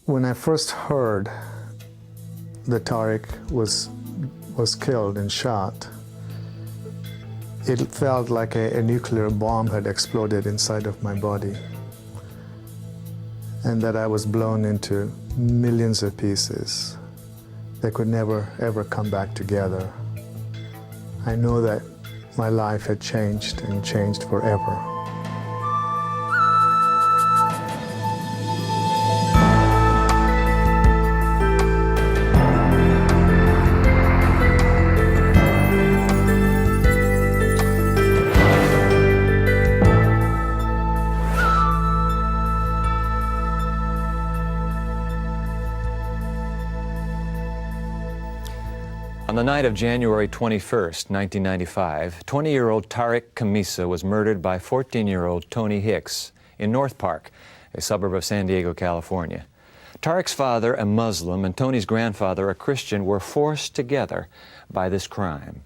When I first heard that Tariq was killed and shot, it felt like a nuclear bomb had exploded inside of my body, and that I was blown into millions of pieces that could never, ever come back together. I know that my life had changed and changed forever. On the night of January 21st, 1995, 20-year-old Tariq Khamisa was murdered by 14-year-old Tony Hicks in North Park, a suburb of San Diego, California. Tariq's father, a Muslim, and Tony's grandfather, a Christian, were forced together by this crime.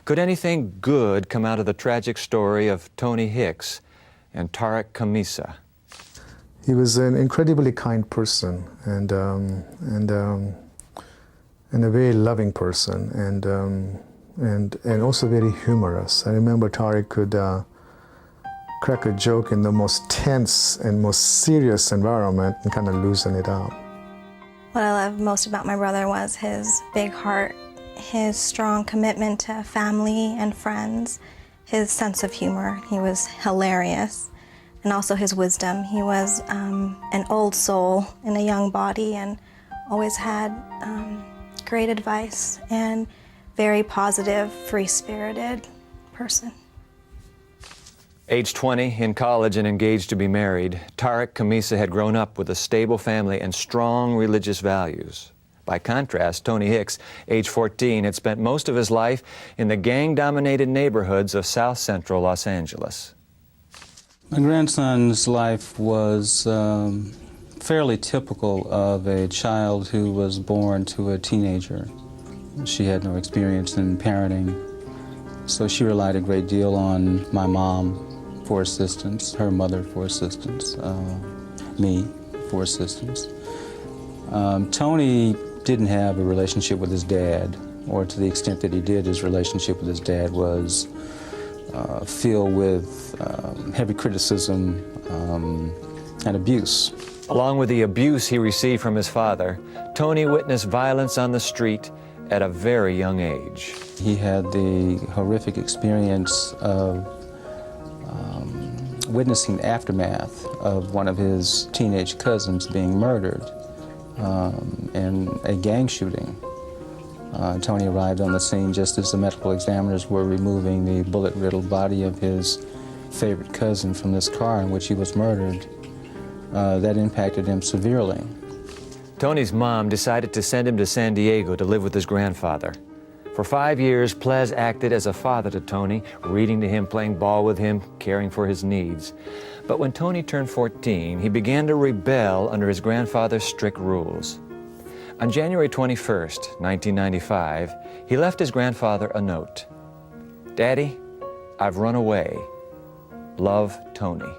Could anything good come out of the tragic story of Tony Hicks and Tariq Khamisa? He was an incredibly kind person and a very loving person, and also very humorous. I remember Tariq could crack a joke in the most tense and most serious environment and kind of loosen it up. What I loved most about my brother was his big heart, his strong commitment to family and friends, his sense of humor. He was hilarious, and also his wisdom. He was an old soul in a young body and always had great advice and very positive, free-spirited person. Age 20, in college and engaged to be married, Tariq Khamisa had grown up with a stable family and strong religious values. By contrast, Tony Hicks, age 14, had spent most of his life in the gang-dominated neighborhoods of South Central Los Angeles. My grandson's life was fairly typical of a child who was born to a teenager. She had no experience in parenting, so she relied a great deal on my mom for assistance, her mother for assistance, me for assistance. Tony didn't have a relationship with his dad, or to the extent that he did, his relationship with his dad was filled with heavy criticism and abuse. Along with the abuse he received from his father, Tony witnessed violence on the street at a very young age. He had the horrific experience of witnessing the aftermath of one of his teenage cousins being murdered in a gang shooting. Tony arrived on the scene just as the medical examiners were removing the bullet-riddled body of his favorite cousin from this car in which he was murdered. That impacted him severely. Tony's mom decided to send him to San Diego to live with his grandfather. For 5 years, Ples acted as a father to Tony, reading to him, playing ball with him, caring for his needs. But when Tony turned 14, he began to rebel under his grandfather's strict rules. On January 21st, 1995, he left his grandfather a note. "Daddy, I've run away. Love, Tony."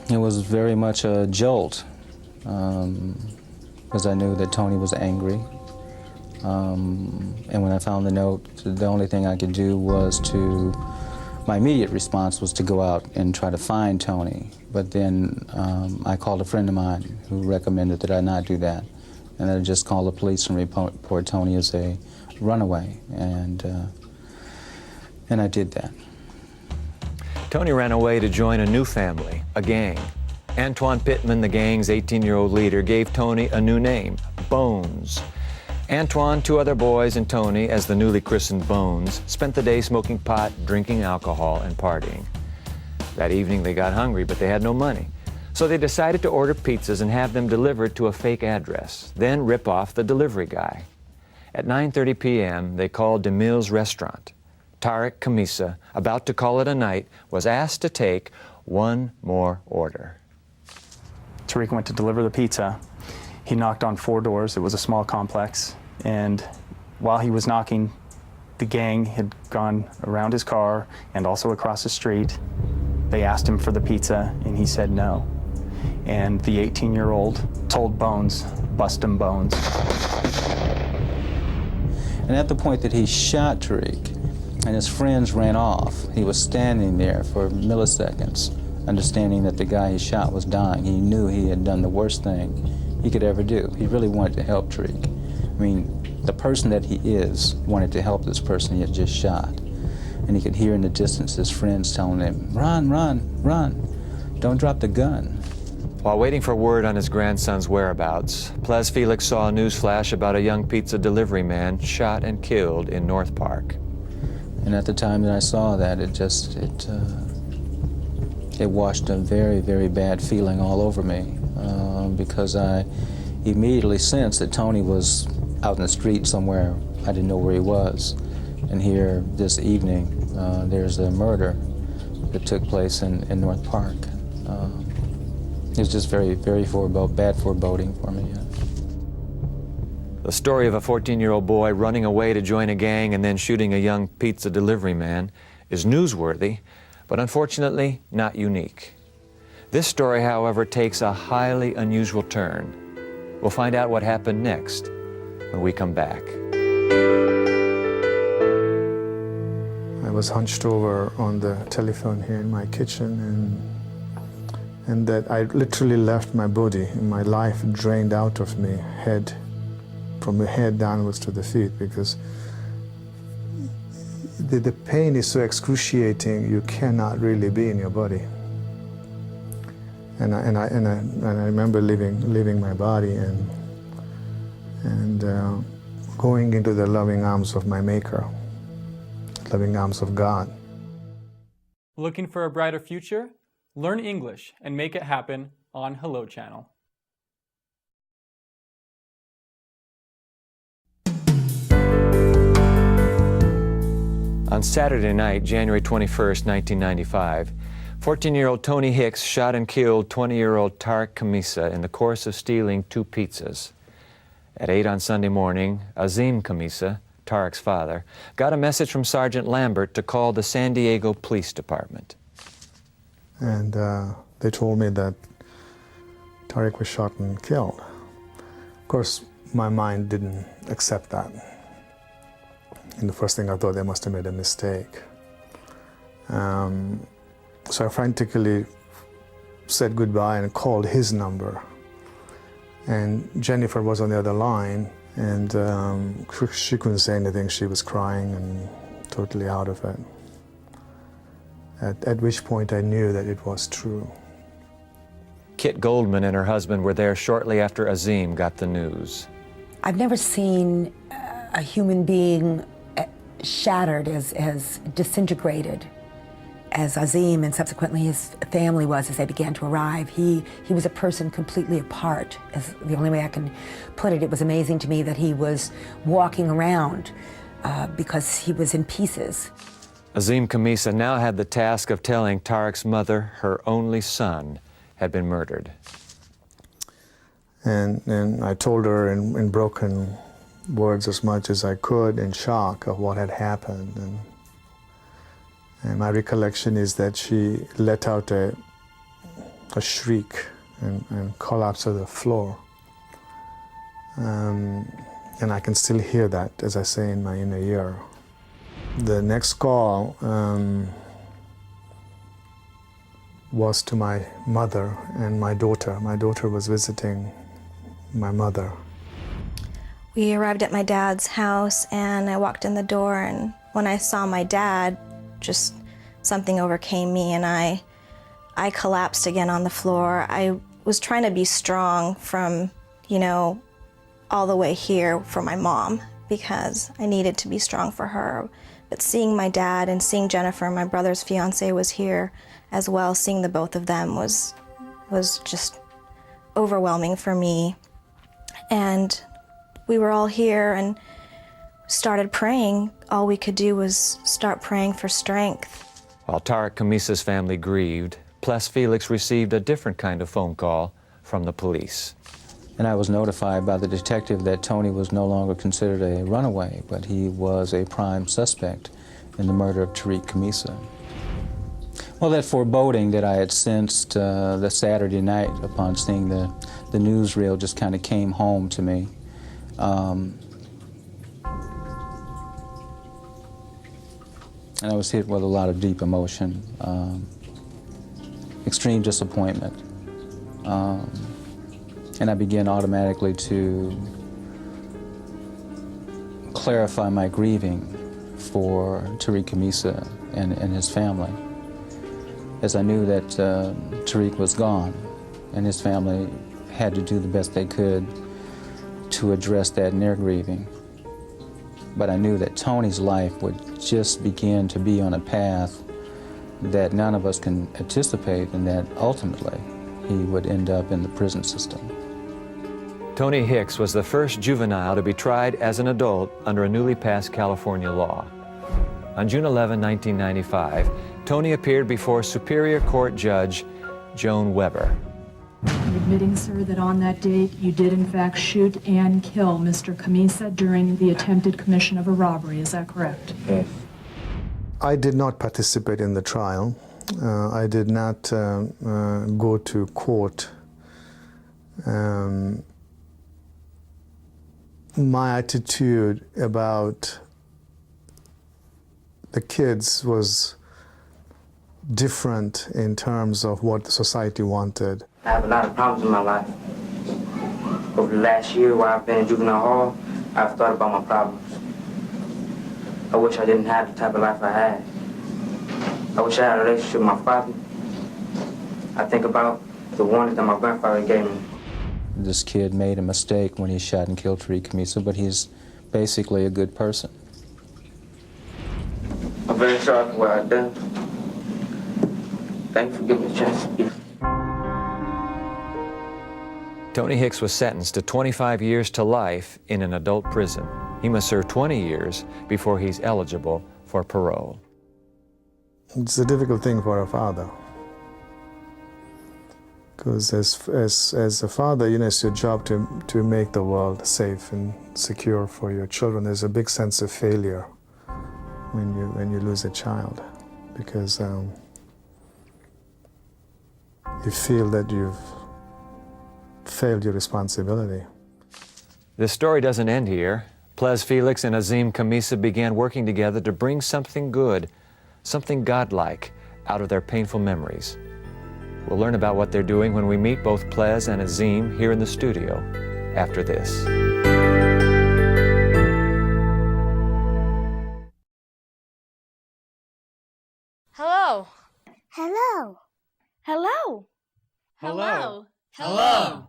It was very much a jolt, because I knew that Tony was angry. And when I found the note, the only thing I could do was my immediate response was to go out and try to find Tony. But then I called a friend of mine who recommended that I not do that, and that I just call the police and report Tony as a runaway, and I did that. Tony ran away to join a new family, a gang. Antoine Pittman, the gang's 18-year-old leader, gave Tony a new name, Bones. Antoine, 2 other boys, and Tony, as the newly christened Bones, spent the day smoking pot, drinking alcohol, and partying. That evening they got hungry, but they had no money. So they decided to order pizzas and have them delivered to a fake address, then rip off the delivery guy. At 9:30 p.m., they called DeMille's restaurant. Tariq Khamisa, about to call it a night, was asked to take one more order. Tariq went to deliver the pizza. He knocked on 4 doors. It was a small complex. And while he was knocking, the gang had gone around his car and also across the street. They asked him for the pizza, and he said no. and the 18-year-old told Bones, "Bust him, Bones." And at the point that he shot Tariq and his friends ran off, he was standing there for milliseconds, understanding that the guy he shot was dying. He knew he had done the worst thing he could ever do. He really wanted to help Tariq. I mean, the person that he is wanted to help this person he had just shot. And he could hear in the distance his friends telling him, "Run, run, run. Don't drop the gun." While waiting for word on his grandson's whereabouts, Ples Felix saw a news flash about a young pizza delivery man shot and killed in North Park. And at the time that I saw that, it washed a very, very bad feeling all over me, because I immediately sensed that Tony was out in the street somewhere. I didn't know where he was. And here this evening, there's a murder that took place in North Park. It was just very, very bad foreboding for me. Yeah. The story of a 14-year-old boy running away to join a gang and then shooting a young pizza delivery man is newsworthy, but unfortunately not unique. This story, however, takes a highly unusual turn. We'll find out what happened next when we come back. I was hunched over on the telephone here in my kitchen, and that I literally left my body and my life drained out of me, from the head downwards to the feet, because the pain is so excruciating, you cannot really be in your body. And I remember leaving my body and going into the loving arms of my Maker, loving arms of God. Looking for a brighter future? Learn English and make it happen on Hello Channel. On Saturday night, January 21st, 1995, 14-year-old Tony Hicks shot and killed 20-year-old Tariq Khamisa in the course of stealing 2 pizzas. At 8 on Sunday morning, Azim Khamisa, Tariq's father, got a message from Sergeant Lambert to call the San Diego Police Department. And they told me that Tariq was shot and killed. Of course, my mind didn't accept that. And the first thing I thought, they must have made a mistake. So I frantically said goodbye and called his number. And Jennifer was on the other line, and she couldn't say anything. She was crying and totally out of it. At which point I knew that it was true. Kit Goldman and her husband were there shortly after Azim got the news. I've never seen a human being shattered, as disintegrated as Azim and subsequently his family was as they began to arrive. He was a person completely apart, is the only way I can put it. It was amazing to me that he was walking around because he was in pieces. Azim Khamisa now had the task of telling Tariq's mother her only son had been murdered. And I told her in broken words as much as I could, in shock of what had happened. And my recollection is that she let out a shriek and collapsed to the floor. And I can still hear that, as I say, in my inner ear. The next call was to my mother and my daughter. My daughter was visiting my mother. We arrived at my dad's house, and I walked in the door, and when I saw my dad, just something overcame me, and I collapsed again on the floor. I was trying to be strong from, all the way here for my mom, because I needed to be strong for her. But seeing my dad and seeing Jennifer, my brother's fiance, was here as well, seeing the both of them was just overwhelming for me. And we were all here and started praying. All we could do was start praying for strength. While Tariq Khamisa's family grieved, Ples Felix received a different kind of phone call from the police. And I was notified by the detective that Tony was no longer considered a runaway, but he was a prime suspect in the murder of Tariq Khamisa. Well, that foreboding that I had sensed the Saturday night upon seeing the newsreel just kind of came home to me. And I was hit with a lot of deep emotion, extreme disappointment. And I began automatically to clarify my grieving for Tariq Kamisa and his family, as I knew that Tariq was gone and his family had to do the best they could to address that in their grieving. But I knew that Tony's life would just begin to be on a path that none of us can anticipate, and that ultimately he would end up in the prison system. Tony Hicks was the first juvenile to be tried as an adult under a newly passed California law. On June 11, 1995, Tony appeared before Superior Court Judge Joan Weber. I'm admitting, sir, that on that date you did in fact shoot and kill Mr. Kamisa during the attempted commission of a robbery. Is that correct? Yes. I did not participate in the trial. I did not go to court. My attitude about the kids was different in terms of what the society wanted. I have a lot of problems in my life. Over the last year while I've been in juvenile hall, I've thought about my problems. I wish I didn't have the type of life I had. I wish I had a relationship with my father. I think about the warning that my grandfather gave me. This kid made a mistake when he shot and killed Tariq Kamisa, but he's basically a good person. I'm very sorry for what I've done. Thank you for giving me a chance to speak. Tony Hicks was sentenced to 25 years to life in an adult prison. He must serve 20 years before he's eligible for parole. It's a difficult thing for a father. Because as a father, you know, it's your job to make the world safe and secure for your children. There's a big sense of failure when you lose a child, because you feel that you've failed your responsibility. This story doesn't end here. Ples Felix and Azim Kamisa began working together to bring something good, something godlike, out of their painful memories. We'll learn about what they're doing when we meet both Ples and Azim here in the studio after this. Hello. Hello. Hello. Hello. Hello.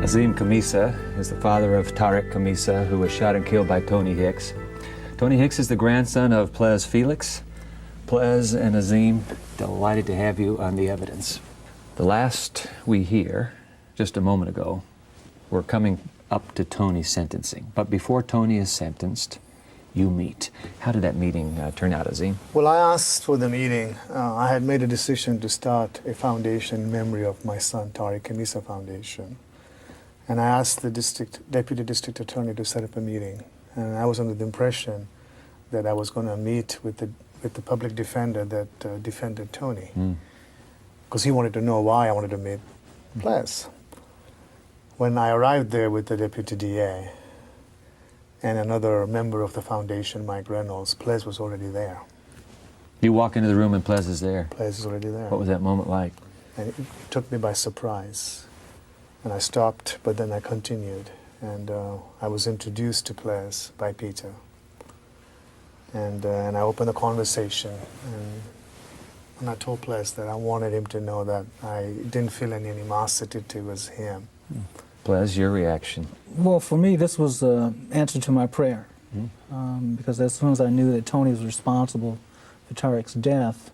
Azim Kamisa is the father of Tariq Kamisa, who was shot and killed by Tony Hicks. Tony Hicks is the grandson of Ples Felix. Ples and Azim, delighted to have you on the evidence. The last we hear, just a moment ago, we're coming up to Tony's sentencing. But before Tony is sentenced, you meet. How did that meeting turn out, Azim? Well, I asked for the meeting. I had made a decision to start a foundation in memory of my son, Tariq Kamisa Foundation. And I asked the deputy district attorney to set up a meeting. And I was under the impression that I was going to meet with the public defender that defended Tony. Because he wanted to know why I wanted to meet Ples. When I arrived there with the deputy DA and another member of the foundation, Mike Reynolds, Ples was already there. You walk into the room and Ples is there. Ples is already there. What was that moment like? And it took me by surprise. And I stopped, but then I continued. And I was introduced to Ples by Peter. And I opened the conversation. And I told Ples that I wanted him to know that I didn't feel any animosity towards him. Ples, your reaction? Well, for me, this was an answer to my prayer. Because as soon as I knew that Tony was responsible for Tariq's death,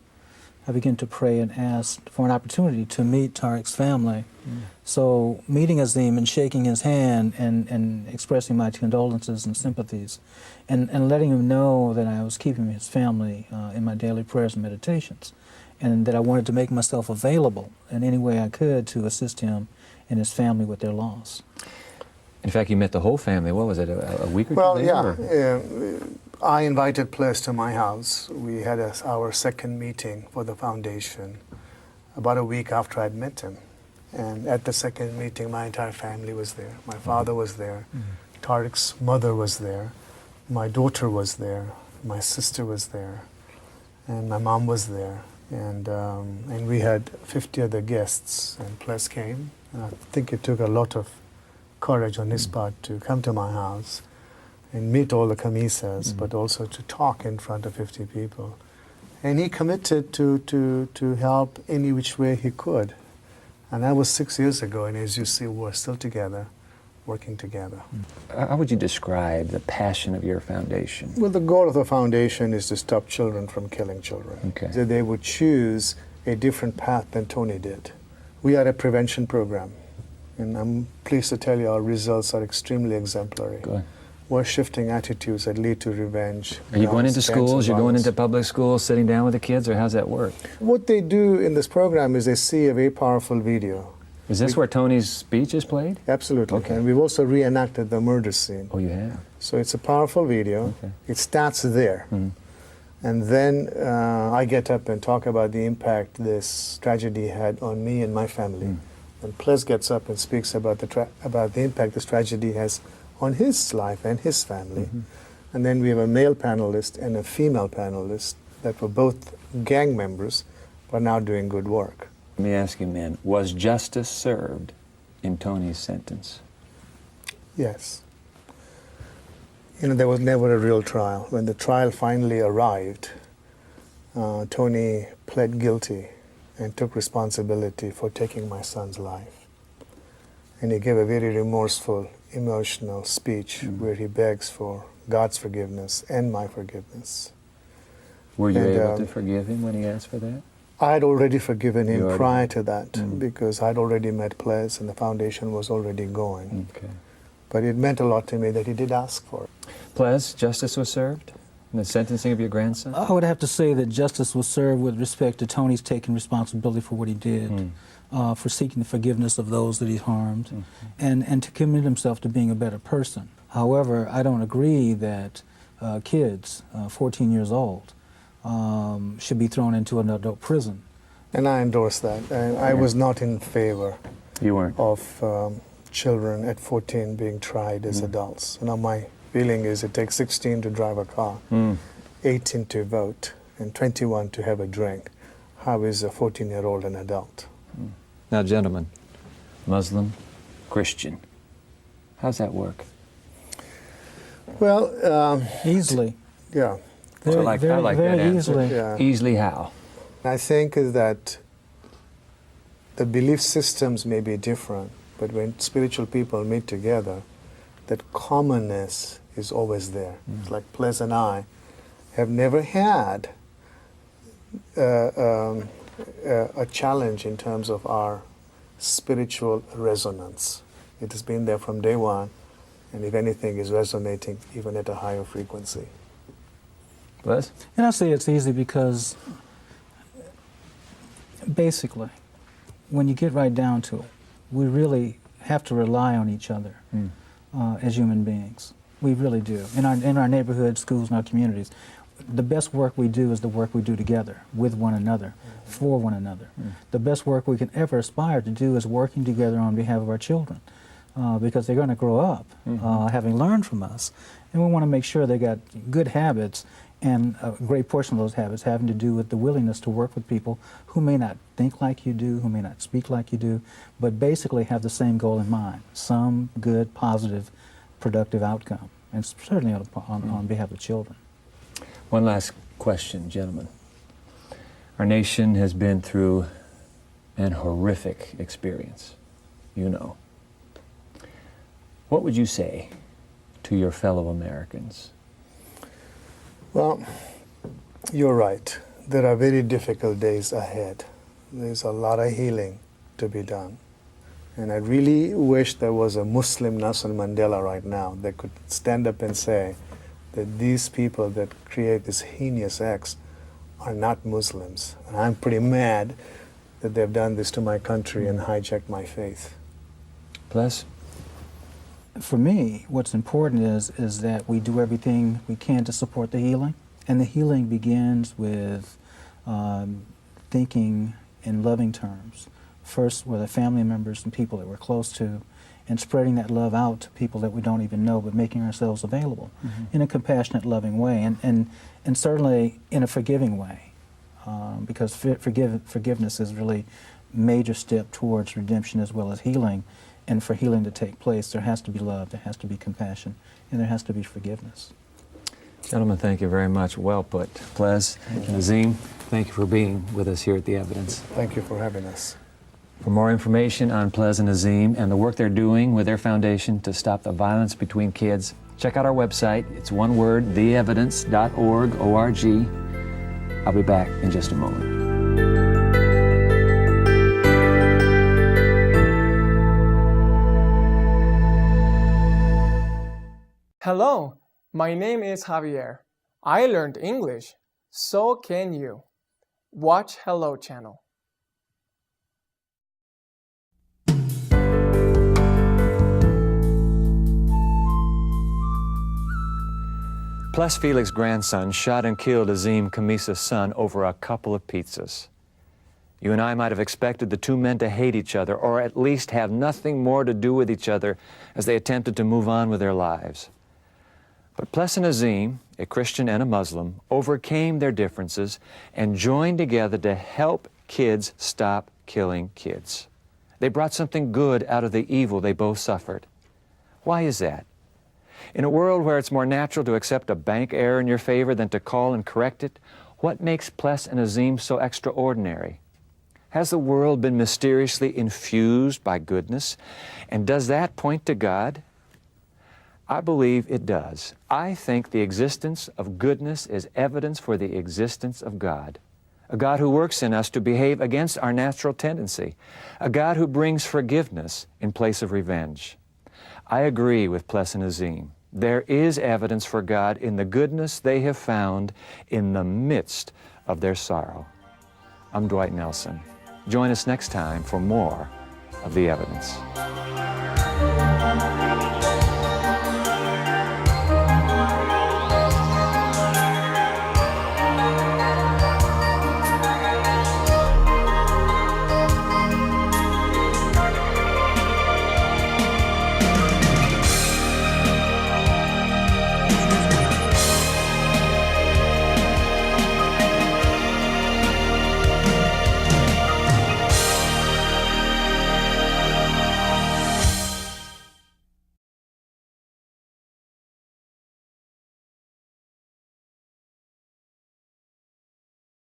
I began to pray and ask for an opportunity to meet Tariq's family. So meeting Azim and shaking his hand and expressing my condolences and sympathies and letting him know that I was keeping his family in my daily prayers and meditations, and that I wanted to make myself available in any way I could to assist him and his family with their loss. In fact, you met the whole family. What was it, a week or two Well, later? yeah. I invited Ples to my house. We had our second meeting for the foundation about a week after I'd met him. And at the second meeting, my entire family was there. My father was there. Tariq's mother was there. My daughter was there. My sister was there. And my mom was there. And we had 50 other guests. And Ples came. And I think it took a lot of courage on his part to come to my house and meet all the Khamisas, but also to talk in front of 50 people. And he committed to help any which way he could. And that was 6 years ago, and as you see, we're still together, working together. How would you describe the passion of your foundation? Well, the goal of the foundation is to stop children from killing children. Okay. So they would choose a different path than Tony did. We are a prevention program, and I'm pleased to tell you our results are extremely exemplary. Good. We're shifting attitudes that lead to revenge. Are you going into gangs, and schools, you're going violence. into public schools, sitting down with the kids, or how's that work? What they do in this program is they see a very powerful video. Is this where Tony's speech is played? Absolutely. Okay. And we've also reenacted the murder scene. Oh, you have? So it's a powerful video. Okay. It starts there. And then I get up and talk about the impact this tragedy had on me and my family. And Ples gets up and speaks about the impact this tragedy has on his life and his family. And then we have a male panelist and a female panelist that were both gang members but now doing good work. Let me ask you, man, was justice served in Tony's sentence? Yes. You know, there was never a real trial. When the trial finally arrived, Tony pled guilty and took responsibility for taking my son's life. And he gave a very remorseful, emotional speech where he begs for God's forgiveness and my forgiveness. Were you And, able to forgive him when he asked for that? I had already forgiven You him already- prior to that because I'd already met Ples and the foundation was already going. Okay. But it meant a lot to me that he did ask for it. Ples, justice was served in the sentencing of your grandson? I would have to say that justice was served with respect to Tony's taking responsibility for what he did, for seeking the forgiveness of those that he harmed, and to commit himself to being a better person. However, I don't agree that kids, 14 years old, should be thrown into an adult prison. And I endorse that. And I was not in favor You weren't? of children at 14 being tried as adults. You know, my feeling is it takes 16 to drive a car, 18 to vote, and 21 to have a drink. How is a 14-year-old an adult? Now, gentlemen, Muslim, Christian, how's that work? Well, Easily. yeah. Very, I like very, that very answer. easily. Yeah. Easily how? I think that the belief systems may be different, but when spiritual people meet together, that commonness is always there. It's like Ples and I have never had a challenge in terms of our spiritual resonance. It has been there from day one, and if anything, is resonating even at a higher frequency. Ples? And I say it's easy because basically, when you get right down to it, we really have to rely on each other as human beings. We really do. In our neighborhoods, schools, and our communities, the best work we do is the work we do together, with one another, for one another. The best work we can ever aspire to do is working together on behalf of our children, because they're going to grow up having learned from us, and we want to make sure they got good habits. And a great portion of those habits having to do with the willingness to work with people who may not think like you do, who may not speak like you do, but basically have the same goal in mind, some good, positive, productive outcome, and certainly on behalf of children. One last question, gentlemen. Our nation has been through an horrific experience, you know. What would you say to your fellow Americans? Well, you're right. There are very difficult days ahead. There's a lot of healing to be done. And I really wish there was a Muslim Nelson Mandela right now that could stand up and say that these people that create these heinous acts are not Muslims. And I'm pretty mad that they've done this to my country and hijacked my faith. Ples? For me, what's important is that we do everything we can to support the healing. And the healing begins with thinking in loving terms. First with the family members and people that we're close to, and spreading that love out to people that we don't even know, but making ourselves available in a compassionate, loving way, and certainly in a forgiving way, because forgiveness is really a major step towards redemption as well as healing. And for healing to take place, there has to be love, there has to be compassion, and there has to be forgiveness. Gentlemen, thank you very much. Well put. Ples and Azim, thank you for being with us here at The Evidence. Thank you for having us. For more information on Ples and Azim and the work they're doing with their foundation to stop the violence between kids, check out our website. It's one word, theevidence.org, O-R-G. I'll be back in just a moment. Hello, my name is Javier. I learned English. So can you. Watch Hello Channel. Ples Felix's grandson shot and killed Azim Khamisa's son over a couple of pizzas. You and I might have expected the two men to hate each other, or at least have nothing more to do with each other as they attempted to move on with their lives. But Ples and Azim, a Christian and a Muslim, overcame their differences and joined together to help kids stop killing kids. They brought something good out of the evil they both suffered. Why is that? In a world where it's more natural to accept a bank error in your favor than to call and correct it, what makes Ples and Azim so extraordinary? Has the world been mysteriously infused by goodness? And does that point to God? I believe it does. I think the existence of goodness is evidence for the existence of God. A God who works in us to behave against our natural tendency. A God who brings forgiveness in place of revenge. I agree with Ples and Azim. There is evidence for God in the goodness they have found in the midst of their sorrow. I'm Dwight Nelson. Join us next time for more of The Evidence.